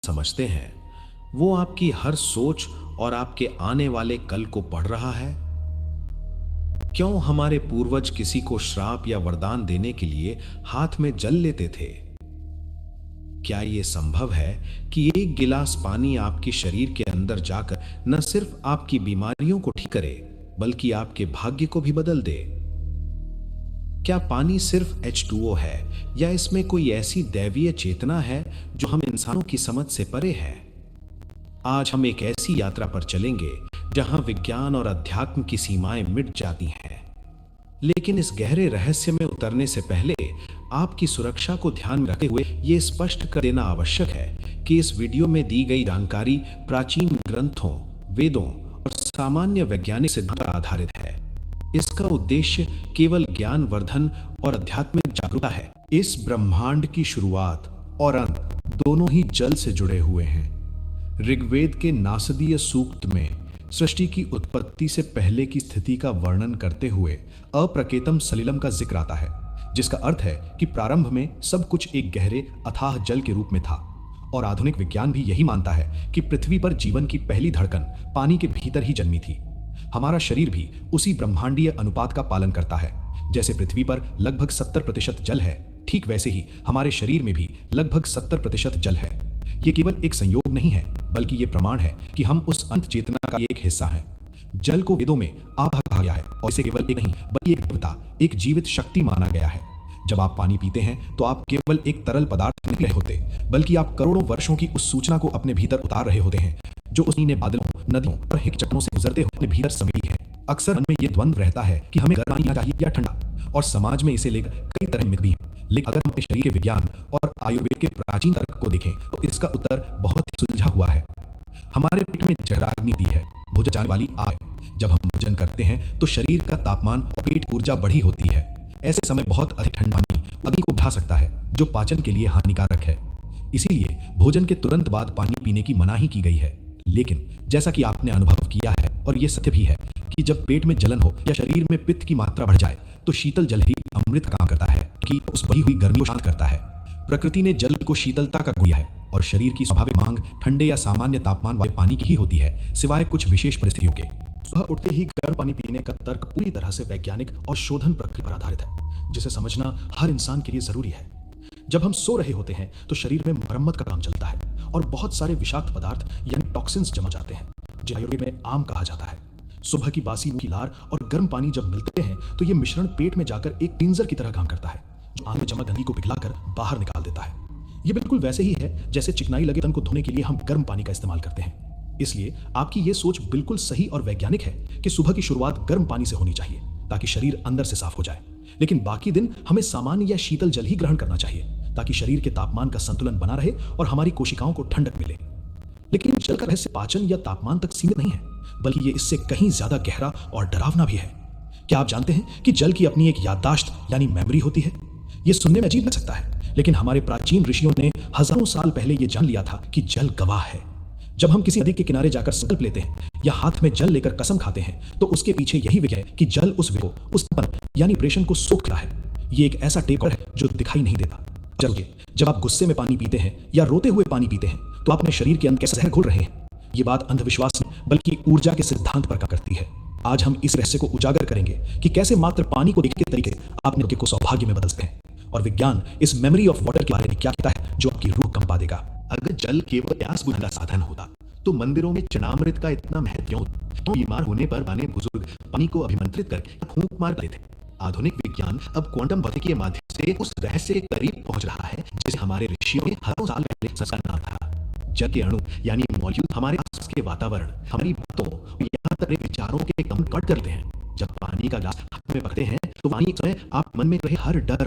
समझते हैं वो आपकी हर सोच और आपके आने वाले कल को पढ़ रहा है? क्यों हमारे पूर्वज किसी को श्राप या वरदान देने के लिए हाथ में जल लेते थे? क्या यह संभव है कि एक गिलास पानी आपके शरीर के अंदर जाकर न सिर्फ आपकी बीमारियों को ठीक करे, बल्कि आपके भाग्य को भी बदल दे? क्या पानी सिर्फ H2O है, या इसमें कोई ऐसी दैवीय चेतना है जो हम इंसानों की समझ से परे है? आज हम एक ऐसी यात्रा पर चलेंगे जहां विज्ञान और अध्यात्म की सीमाएं मिट जाती हैं। लेकिन इस गहरे रहस्य में उतरने से पहले आपकी सुरक्षा को ध्यान में रखते हुए यह स्पष्ट कर देना आवश्यक है कि इस वीडियो में दी गई जानकारी प्राचीन ग्रंथों, वेदों और सामान्य वैज्ञानिक सिद्धांत पर आधारित है। इसका उद्देश्य केवल ज्ञान वर्धन और आध्यात्मिक जागरूकता है। इस ब्रह्मांड की शुरुआत और अंत दोनों ही जल से जुड़े हुए हैं। ऋग्वेद के नासदीय सूक्त में सृष्टि की उत्पत्ति से पहले की स्थिति का वर्णन करते हुए अप्रकेतम सलिलम का जिक्र आता है, जिसका अर्थ है कि प्रारंभ में सब कुछ एक गहरे अथाह जल के रूप में था। और आधुनिक विज्ञान भी यही मानता है कि पृथ्वी पर जीवन की पहली धड़कन पानी के भीतर ही जन्मी थी। हमारा शरीर भी उसी ब्रह्मांडीय अनुपात का पालन करता है। जैसे पृथ्वी पर लगभग 70% जल है, ठीक वैसे ही हमारे शरीर में भी लगभग 70% जल है। ये केवल एक संयोग नहीं है, बल्कि ये प्रमाण है कि हम उस अंत चेतना का एक हिस्सा हैं। जल को वेदों में आभा कहा गया है, और इसे केवल एक नहीं बल्कि एक देवता, एक जीवित शक्ति माना गया है। जब आप पानी पीते हैं तो आप केवल एक तरल पदार्थ नहीं रहे होते, बल्कि आप करोड़ों वर्षों की उस सूचना को अपने भीतर उतार रहे होते हैं जो उस नीले बादलों, नदियों और हिमचक्रों से गुजरते हुए अपने भीतर समेटी है। अक्सर मन में ये द्वंद्व रहता है कि हमें गर्म पानी चाहिए या ठंडा, और समाज में इसे लेकर कई तरह मिथ भी हैं। लेकिन अगर हम अपने शरीर के विज्ञान और आयुर्वेद के प्राचीन तर्क को देखें तो इसका उत्तर बहुत ही सुलझा हुआ है। हमारे पेट में जठराग्नि दी है, भोजन जाने वाली आग। जब हम भोजन करते हैं तो शरीर का तापमान और पेट ऊर्जा बढ़ी होती है। ऐसे समय बहुत अधिक ठंडा पानी अग्नि को बुझा सकता है, जो पाचन के लिए हानिकारक है। इसीलिए भोजन के तुरंत बाद पानी पीने की मनाही की गई है। लेकिन जैसा कि आपने अनुभव किया है, और यह सत्य भी है, कि जब पेट में जलन हो या शरीर में पित्त की मात्रा बढ़ जाए तो शीतल जल ही अमृत का काम करता है, कि उस बढ़ी हुई गर्मी को शांत करता है। प्रकृति ने जल को शीतलता का गुण दिया है, और शरीर की स्वाभाविक मांग ठंडे या सामान्य तापमान वाले पानी की ही होती है, सिवाय कुछ विशेष परिस्थितियों के। सुबह उठते ही गर्म पानी पीने का तर्क पूरी तरह से वैज्ञानिक और शोधन प्रक्रिया पर आधारित है, जिसे समझना हर इंसान के लिए जरूरी है। जब हम सो रहे होते हैं तो शरीर में मरम्मत का काम चलता है, और बहुत सारे विषाक्त पदार्थ यानी टॉक्सिन्स जमा जाते हैं, जो आयुर्वेद में आम कहा जाता है। सुबह की बासी मुंह की लार और गर्म पानी जब मिलते हैं तो ये मिश्रण पेट में जाकर एक क्लींजर की तरह काम करता है, जो आंत में जमा गंदगी को पिघलाकर बाहर निकाल देता है। ये बिल्कुल वैसे ही है जैसे चिकनाई लगे तन को धोने के लिए हम गर्म पानी का इस्तेमाल करते हैं। इसलिए आपकी ये सोच बिल्कुल सही और वैज्ञानिक है कि सुबह की शुरुआत गर्म पानी से होनी चाहिए, ताकि शरीर अंदर से साफ हो जाए। लेकिन बाकी दिन हमें सामान्य या शीतल जल ही ग्रहण करना चाहिए, ताकि शरीर के तापमान का संतुलन बना रहे और हमारी कोशिकाओं को ठंडक मिले। लेकिन जल का रहस्य पाचन या तापमान तक सीमित नहीं है, बल्कि ये इससे कहीं ज्यादा गहरा और डरावना भी है। क्या आप जानते हैं कि जल की अपनी एक याददाश्त यानी मेमोरी होती है? ये सुनने में अजीब लग सकता है, लेकिन हमारे प्राचीन ऋषियों ने हजारों साल पहले ये जान लिया था कि जल गवाह है। जब हम किसी नदी के किनारे जाकर संकल्प लेते हैं या हाथ में जल लेकर कसम खाते हैं, तो उसके पीछे यही वजह है कि जल उस विको, उस तपन यानी प्रेषण को सोख रहा है। ये एक ऐसा टेपर है जो दिखाई नहीं देता। जब आप गुस्से में पानी पीते हैं या रोते हुए पानी पीते हैं, तो आप अपने शरीर के अंदर कैसा जहर घोल रहे हैं। ये बात अंधविश्वास नहीं, बल्कि ऊर्जा के सिद्धांत पर काम करती है। आज हम इस रहस्य को उजागर करेंगे कि कैसे मात्र पानी को देखने के तरीके अपने रोके को सौभाग्य में बदल सकते हैं, और विज्ञान इस मेमोरी ऑफ वाटर के बारे में क्या कहता है जो आपकी रूह कंपा देगा। अगर जल केवल प्यास बुझाने का साधन होता तो मंदिरों में चरणामृत का इतना महत्व क्यों होता? बीमार होने पर पुराने बुजुर्ग पानी को अभिमंत्रित करके फूंक मार देते थे। आधुनिक विज्ञान अब क्वांटम भौतिकी के माध्यम से उस रहस्य के करीब पहुंच रहा है, जिसे हमारे ऋषियों ने हजारों साल पहले समझा ना था। जल के अणु यानी मॉलिक्यूल हमारे आसपास के वातावरण, हमारी बातों, यहाँ तक विचारों के कम कट करते हैं। जब पानी का गिलास हाथ में पकड़ते हैं तो पानी समय आप मन में रहे हर डर,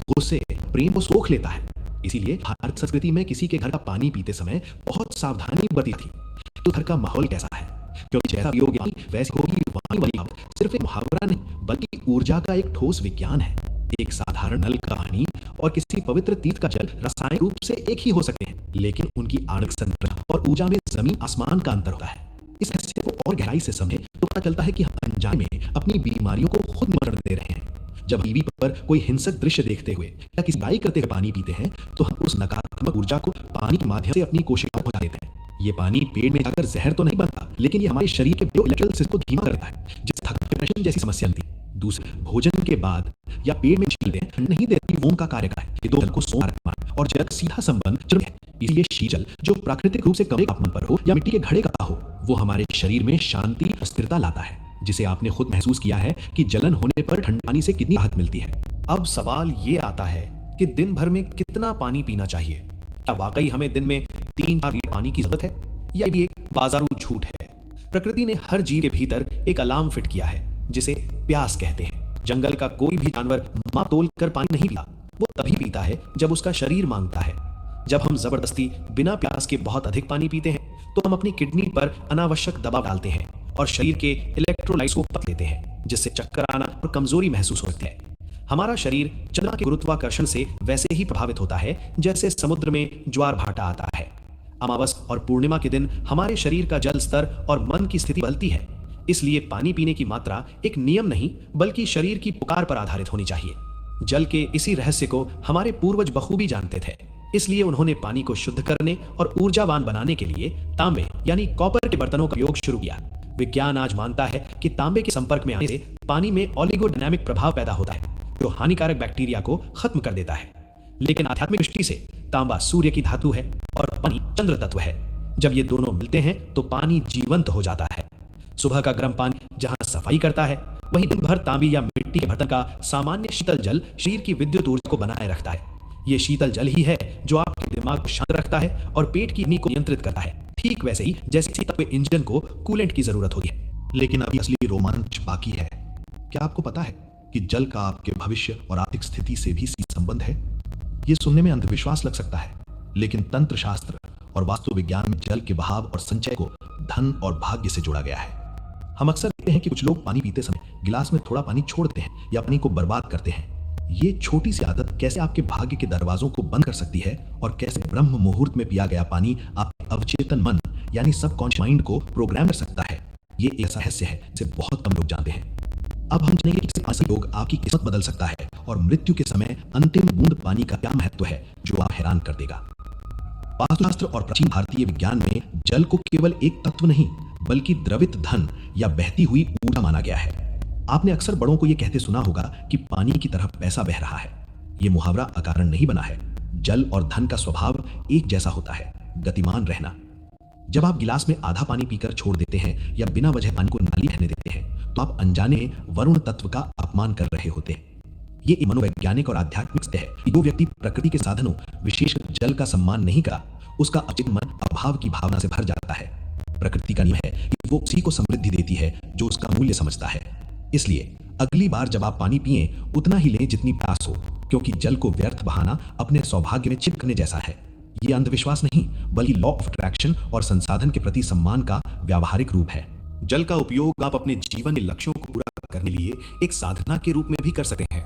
गुस्से, प्रेम को सोख लेता है। इसीलिए भारत संस्कृति में किसी के घर का पानी पीते समय बहुत सावधानी बरती थी। तो घर का माहौल कैसा है? क्योंकि जैसा पियोगे वैसी होगी वाणी वाली बात सिर्फ एक मुहावरा नहीं, बल्कि ऊर्जा का एक ठोस विज्ञान है। एक साधारण नल का पानी और किसी पवित्र तीर्थ का जल रासायनिक रूप से एक ही हो सकते हैं, लेकिन उनकी आणविक संरचना और ऊर्जा में जमीन आसमान का अंतर होता है। इस रहस्य को और गहराई से समझें तो पता चलता है कि हम अनजाने में अपनी बीमारियों को खुद निमंत्रण दे रहे हैं। जब टीवी पर कोई हिंसक दृश्य देखते हुए या किसी बुराई करते हुए पानी पीते हैं तो हम उस नकारात्मक ऊर्जा को पानी के माध्यम से अपनी कोशिकाओं में पहुंचा देते हैं। ये पानी पेट में जाकर जहर तो नहीं बनता, लेकिन ये हमारे शरीर के बायोइलेक्ट्रिकल सिस्टम को धीमा करता है, जिससे थकान, डिप्रेशन जैसी समस्या आती है। दूसरे, भोजन के बाद या पेट में झील दें ठंड नहीं देती मोम का कार्य है। ये दो जल को सोम और जल सीधा संबंध जल है। इसलिए शीतल जो प्राकृतिक रूप से कम तापमान पर हो या मिट्टी के घड़े का हो, वो हमारे शरीर में शांति और स्थिरता लाता है, जिसे आपने खुद महसूस किया है कि जलन होने पर ठंडे पानी से कितनी राहत मिलती है। अब सवाल ये आता है कि दिन भर में कितना पानी पीना चाहिए? क्या वाकई हमें दिन में 3-4 लीटर पानी की जरूरत है, या ये एक बाजारू झूठ है? प्रकृति ने हर जीव के भीतर एक अलार्म फिट किया है जिसे प्यास कहते हैं। जंगल का कोई भी जानवर माप तोल कर पानी नहीं पीता, वो तभी पीता है जब उसका शरीर मांगता है। जब हम जबरदस्ती बिना प्यास के बहुत अधिक पानी पीते हैं तो हम अपनी किडनी पर अनावश्यक दबाव डालते हैं और शरीर के इलेक्ट्रोलाइट्स को पच लेते हैं, जिससे चक्कर आना और कमजोरी महसूस होती है। हमारा शरीर चंद्रमा के गुरुत्वाकर्षण से वैसे ही प्रभावित होता है जैसे समुद्र में ज्वार भाटा आता है। अमावस और पूर्णिमा के दिन हमारे शरीर का जल स्तर और मन की स्थिति बदलती है। इसलिए पानी पीने की मात्रा एक नियम नहीं बल्कि शरीर की पुकार पर आधारित होनी चाहिए। जल के इसी रहस्य को हमारे पूर्वज बखूबी जानते थे, इसलिए उन्होंने पानी को शुद्ध करने और ऊर्जावान बनाने के लिए तांबे यानी कॉपर के बर्तनों का उपयोग शुरू किया। विज्ञान आज मानता है कि तांबे के संपर्क में आने से पानी में ओलिगोडायनामिक प्रभाव पैदा होता है, जो हानिकारक बैक्टीरिया को खत्म कर देता है। लेकिन आध्यात्मिक दृष्टि से तांबा सूर्य की धातु है और पानी चंद्र तत्व है। जब ये दोनों मिलते हैं तो पानी जीवंत हो जाता है। सुबह का गर्म पानी जहां सफाई करता है, वहीं दिन भर तांबी या मिट्टी के बर्तन का सामान्य शीतल जल शरीर की विद्युत ऊर्जा को बनाए रखता है। ये शीतल जल ही है जो आपके दिमाग को शांत रखता है और पेट की ध्वनि को नियंत्रित करता है, ठीक वैसे ही जैसे किसी तत्व इंजन को कूलेंट की जरूरत होती है। लेकिन अभी असली रोमांच बाकी है। क्या आपको पता है कि जल का आपके भविष्य और आर्थिक स्थिति से भी सीधा संबंध है? ये सुनने में अंधविश्वास लग सकता है, लेकिन तंत्र शास्त्र और वास्तु विज्ञान में जल के बहाव और संचय को धन और भाग्य से जोड़ा गया है। हम अक्सर देखते हैं कि कुछ लोग पानी पीते समय गिलास में थोड़ा पानी छोड़ते हैं या पानी को बर्बाद करते हैं। ये छोटी सी आदत कैसे आपके भाग्य के दरवाजों को बंद कर सकती है और कैसे ब्रह्म मुहूर्त में पिया गया पानी आपके अवचेतन मन यानी सबकॉन्शियस माइंड को प्रोग्राम कर सकता है, ये एक ऐसा रहस्य है जिसे बहुत कम लोग जानते हैं। अब हम जानेंगे कि ऐसा योग आपकी किस्मत बदल सकता है और मृत्यु के समय अंतिम बूंद पानी का क्या महत्व है जो आप हैरान कर देगा। वास्तुशास्त्र और प्राचीन भारतीय विज्ञान में जल को केवल एक तत्व नहीं बल्कि द्रवित धन या बहती हुई ऊर्जा माना गया है। आपने अक्सर बड़ों को यह कहते सुना होगा कि पानी की तरह पैसा बह रहा है। यह मुहावरा अकारण नहीं बना है। जल और धन का स्वभाव एक जैसा होता है, गतिमान रहना। जब आप गिलास में आधा पानी पीकर छोड़ देते हैं या बिना वजह पानी को नाली बहने देते हैं तो आप अनजाने वरुण तत्व का अपमान कर रहे होते हैं। ये एक मनोवैज्ञानिक और आध्यात्मिक सत्य है कि जो व्यक्ति प्रकृति के साधनों विशेषकर जल का सम्मान नहीं करा, उसका अचित मन अभाव की भावना से भर जाता है। प्रकृति का नियम है कि वो उसी को समृद्धि देती है जो उसका मूल्य समझता है। इसलिए अगली बार जब आप पानी पिएं उतना ही लें जितनी प्यास हो, क्योंकि जल को व्यर्थ बहाना अपने सौभाग्य में चिपकने जैसा है। ये अंधविश्वास नहीं बल्कि लॉ ऑफ अट्रैक्शन और संसाधन के प्रति सम्मान का व्यावहारिक रूप है। जल का उपयोग आप अपने जीवन के लक्ष्यों को पूरा करने के लिए एक साधना के रूप में भी कर सकते हैं,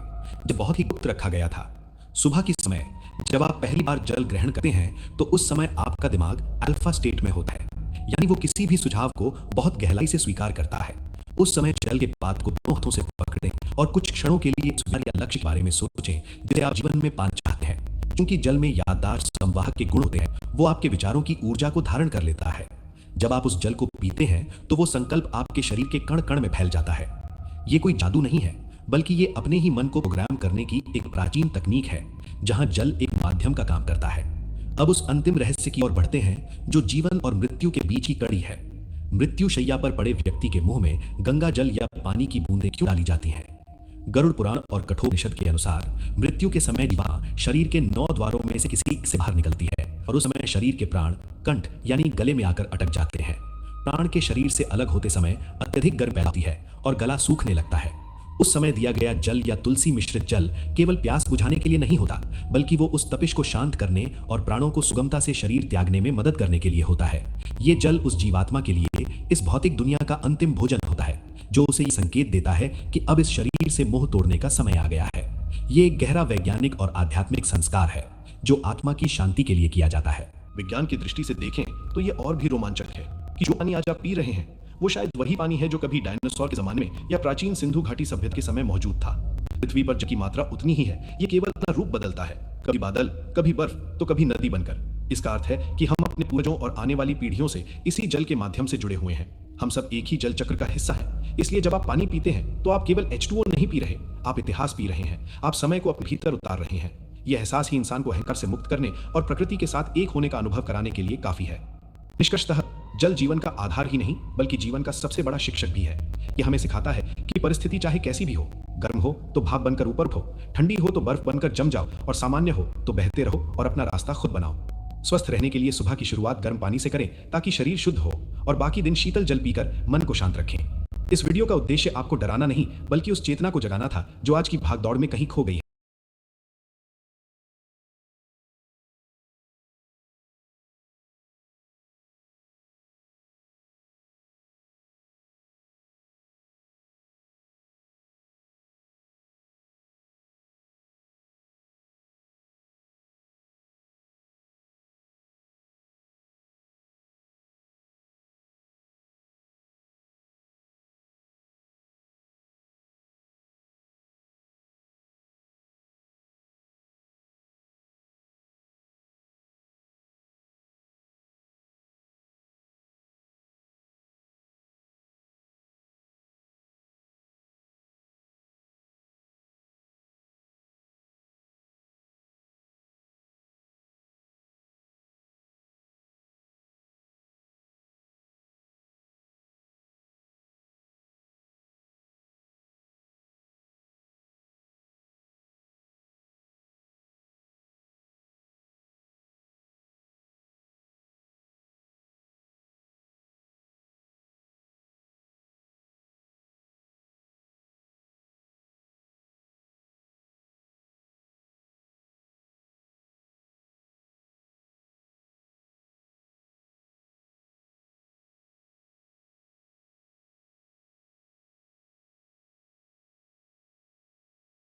जो बहुत ही गुप्त रखा गया था। सुबह के समय जब आप पहली बार जल ग्रहण करते हैं तो उस समय आपका दिमाग अल्फा स्टेट में होता है, यानी वो किसी भी सुझाव को बहुत गहराई से स्वीकार करता है। उस समय जल के पात्र को दोनों हाथों से पकड़ें और कुछ क्षणों के लिए सुधार या लक्ष्य के बारे में सोचें जिसे आप जीवन में पाना चाहते हैं। क्योंकि जल में याददाश्त संवाहक के गुण होते हैं, वो आपके विचारों की ऊर्जा को धारण कर लेता है। जब आप उस जल को पीते हैं तो वो संकल्प आपके शरीर के कण कण में फैल जाता है। ये कोई जादू नहीं है बल्कि ये अपने ही मन को प्रोग्राम करने की एक प्राचीन तकनीक है जहां जल एक माध्यम का काम करता है। अब उस अंतिम रहस्य की ओर बढ़ते हैं जो जीवन और मृत्यु के बीच की कड़ी है। मृत्यु शैया पर पड़े व्यक्ति के मुंह में गंगा जल या पानी की बूंदें क्यों डाली जाती हैं? गरुड़ पुराण और कठोपनिषद के अनुसार मृत्यु के समय जीवा शरीर के 9 द्वारों में से किसी से बाहर निकलती है और उस समय शरीर के प्राण कंठ यानी गले में आकर अटक जाते हैं। प्राण के शरीर से अलग होते समय अत्यधिक गर्म पैदा होती है और गला सूखने लगता है। उस समय दिया गया जल या तुलसी मिश्रित जल केवल प्यास बुझाने के लिए नहीं होता बल्कि वो उस तपिश को शांत करने और प्राणों को सुगमता से शरीर त्यागने में मदद करने के लिए होता है। ये जल उस जीवात्मा के लिए इस भौतिक दुनिया का अंतिम भोजन होता है जो उसे ये संकेत देता है कि अब इस शरीर से मोह तोड़ने का समय आ गया है। ये एक गहरा वैज्ञानिक और आध्यात्मिक संस्कार है जो आत्मा की शांति के लिए किया जाता है। विज्ञान की दृष्टि से देखें तो ये और भी रोमांचक है कि जो पानी आज आप पी रहे हैं वो शायद वही पानी है जो कभी डायनासोर के जमाने में या प्राचीन सिंधु घाटी सभ्यता के समय मौजूद था। पृथ्वी पर जल की मात्रा उतनी ही है, ये केवल अपना रूप बदलता है, कभी बादल, कभी बर्फ, तो कभी नदी बनकर। इसका अर्थ है कि हम अपने पूर्वजों और आने वाली पीढ़ियों से इसी जल के माध्यम से जुड़े हुए हैं। हम सब एक ही जल चक्र का हिस्सा हैं। इसलिए जब आप पानी पीते हैं तो आप केवल H2O नहीं पी रहे, आप इतिहास पी रहे हैं, आप समय को अपने भीतर उतार रहे हैं। यह एहसास ही इंसान को अहंकार से मुक्त करने और प्रकृति के साथ एक होने का अनुभव कराने के लिए काफी है। निष्कर्षतः जल जीवन का आधार ही नहीं बल्कि जीवन का सबसे बड़ा शिक्षक भी है। यह हमें सिखाता है कि परिस्थिति चाहे कैसी भी हो, गर्म हो तो भाप बनकर ऊपर उठो, ठंडी हो तो बर्फ बनकर जम जाओ और सामान्य हो तो बहते रहो और अपना रास्ता खुद बनाओ। स्वस्थ रहने के लिए सुबह की शुरुआत गर्म पानी से करें ताकि शरीर शुद्ध हो और बाकी दिन शीतल जल पीकर मन को शांत रखें। इस वीडियो का उद्देश्य आपको डराना नहीं बल्कि उस चेतना को जगाना था जो आज की भागदौड़ में कहीं खो गई है।